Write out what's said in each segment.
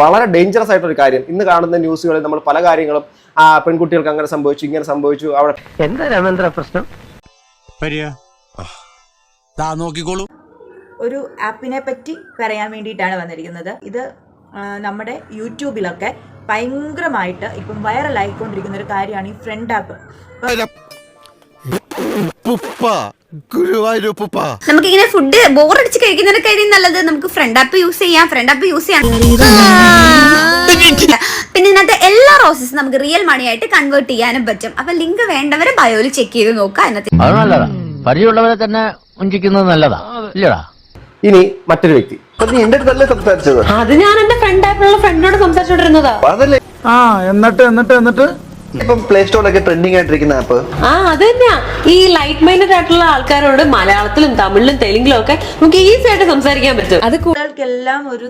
വളരെ ഡേഞ്ചറസ് ആയിട്ടൊരു കാര്യം. ഇന്ന് കാണുന്ന ന്യൂസുകളിൽ നമ്മൾ പല കാര്യങ്ങളും പെൺകുട്ടികൾക്ക് അങ്ങനെ സംഭവിച്ചു, ഇങ്ങനെ സംഭവിച്ചു. അവിടെ എന്താ രാമേന്ദ്ര പ്രശ്നം? നോക്കിക്കോളൂ. ഒരു ആപ്പിനെ പറ്റി പറയാൻ വേണ്ടിയിട്ടാണ് വന്നിരിക്കുന്നത്. ഇത് നമ്മുടെ യൂട്യൂബിലൊക്കെ ഭയങ്കരമായിട്ട് ഇപ്പം വൈറലായിക്കൊണ്ടിരിക്കുന്ന ഒരു കാര്യമാണ് ഈ ഫ്രണ്ട് ആപ്പ്. നമുക്കിങ്ങനെ ഫുഡ് ബോറടിച്ച് കഴിക്കുന്നതിനേക്കാളും നല്ലത് നമുക്ക് ഫ്രണ്ട് ആപ്പ് യൂസ് ചെയ്യാം. പിന്നെ ഇന്നത്തെ എല്ലാ റോസസും നമുക്ക് റിയൽ മണി ആയിട്ട് കൺവേർട്ട് ചെയ്യാനും പറ്റും. അപ്പൊ ലിങ്ക് വേണ്ടവരെ ബയോയിൽ ചെക്ക് ചെയ്ത് നോക്കാം. അത് നല്ലതാ, പരിചയമുള്ളവരെ തന്നെ വഞ്ചിക്കുന്നത് നല്ലതാ, ഇല്ലടാ. ഇനി മറ്റൊരു വ്യക്തി എന്റെ അടുത്തല്ലേ സംസാരിച്ചത്, അത് ഞാൻ എന്റെ ഫ്രണ്ട് ആയിട്ടുള്ള ഫ്രണ്ടിനോട് സംസാരിച്ചോണ്ടിരുന്നതാ. അതല്ലേ എന്നിട്ട് ഇപ്പം പ്ലേ സ്റ്റോറിലൊക്കെ ട്രെൻഡിങ് ആയിട്ടിരിക്കുന്ന ആപ്പ്. അത് തന്നെയാ. ഈ ലൈറ്റ് മൈൻഡഡ് ആയിട്ടുള്ള ആൾക്കാരോട് മലയാളത്തിലും തമിഴിലും തെലുങ്കിലും ഒക്കെ നമുക്ക് ഈസി ആയിട്ട് സംസാരിക്കാൻ പറ്റും. അത് കുട്ടികൾക്കെല്ലാം ഒരു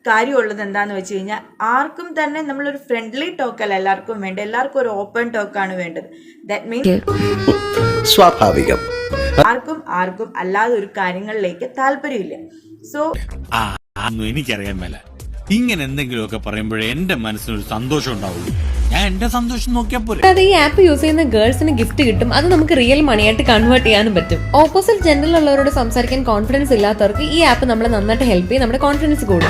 കാര്യമുള്ളത് എന്താന്ന് വെച്ച് കഴിഞ്ഞാൽ, ആർക്കും തന്നെ നമ്മളൊരു ഫ്രണ്ട്ലി ടോക്ക് അല്ല എല്ലാവർക്കും വേണ്ടത്, എല്ലാവർക്കും ഒരു ഓപ്പൺ ടോക്കാണ് വേണ്ടത്. ദാറ്റ് മീൻസ് സ്വാഭാവികം. ആർക്കും അല്ലാതെ ഒരു കാര്യങ്ങളിലേക്ക് താല്പര്യമില്ല. സോ എനിക്കറിയാൻ മേല ഇങ്ങനെ എന്തെങ്കിലുമൊക്കെ പറയുമ്പോഴേ എന്റെ മനസ്സിനൊരു സന്തോഷം ഉണ്ടാവുള്ളൂ. ഞാൻ എന്റെ സന്തോഷം നോക്കിയാൽ പോരെ. അത് ഈ ആപ്പ് യൂസ് ചെയ്യുന്ന ഗേൾസിന് ഗിഫ്റ്റ് കിട്ടും. അത് നമുക്ക് റിയൽ മണിയായിട്ട് കൺവേർട്ട് ചെയ്യാനും പറ്റും. ഓപ്പോസിറ്റ് ജെൻഡറിലുള്ളവരോട് സംസാരിക്കാൻ കോൺഫിഡൻസ് ഇല്ലാത്തവർക്ക് ഈ ആപ്പ് നമ്മളെ നന്നായിട്ട് ഹെൽപ്പ് ചെയ്യും. നമ്മുടെ കോൺഫിഡൻസ് കൂടും.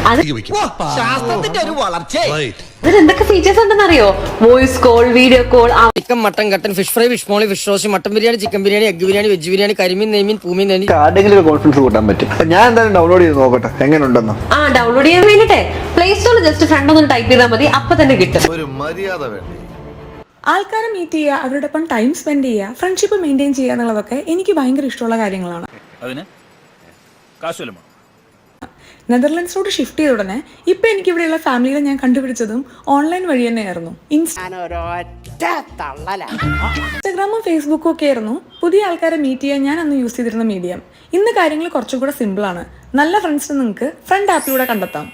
അതിലെന്തൊക്കെ ഫീച്ചേഴ്സ് ഉണ്ടെന്ന് അറിയോ? Voice call, video call, chicken, mutton, കട്ടൻ, fish fry, fish molee, fish roast, mutton biryani, chicken biryani, egg biryani, veg biryani, കരിമീൻ, നെയ്മീൻ, പൂമീൻ, നെയ്മീൻ. ആരുടെങ്കിലും കോൺഫിഡൻസ് കൂട്ടാൻ പറ്റും. ഞാൻ എന്തായാലും ഡൗൺലോഡ് ചെയ്ത് നോക്കട്ടെ എങ്ങനെ ഉണ്ടെന്ന്. ഡൗൺലോഡ് ചെയ്യാൻ വേണ്ടിട്ടേ പ്ലേ സ്റ്റോറിൽ ജസ്റ്റ് ഫ്രണ്ട് ഒന്ന് ടൈപ്പ് ചെയ്താൽ മതി, അപ്പൊ തന്നെ കിട്ടും. ഒരു മര്യാദ വേണ്ടി ആൾക്കാരെ മീറ്റ് ചെയ്യുക, അവരോടൊപ്പം ടൈം സ്പെൻഡ് ചെയ്യുക, ഫ്രണ്ട്ഷിപ്പ് മെയിൻറ്റെയിൻ ചെയ്യുക എന്നുള്ളതൊക്കെ എനിക്ക് ഭയങ്കര ഇഷ്ടമുള്ള കാര്യങ്ങളാണ്. നെതർലൻഡ്സിലോട്ട് ഷിഫ്റ്റ് ചെയ്ത ഉടനെ ഇപ്പം എനിക്കിവിടെയുള്ള ഫാമിലിയെ ഞാൻ കണ്ടുപിടിച്ചതും ഓൺലൈൻ വഴി തന്നെയായിരുന്നു. ഇൻസ്റ്റാഗ്രാമും ഫേസ്ബുക്കും ഒക്കെ ആയിരുന്നു പുതിയ ആൾക്കാരെ മീറ്റ് ചെയ്യാൻ ഞാൻ അന്ന് യൂസ് ചെയ്തിരുന്ന മീഡിയം. ഇന്ന് കാര്യങ്ങൾ കുറച്ചുകൂടെ സിമ്പിളാണ്. നല്ല ഫ്രണ്ട്സിനെ നിങ്ങൾക്ക് ഫ്രണ്ട് ആപ്പിലൂടെ കണ്ടെത്താം.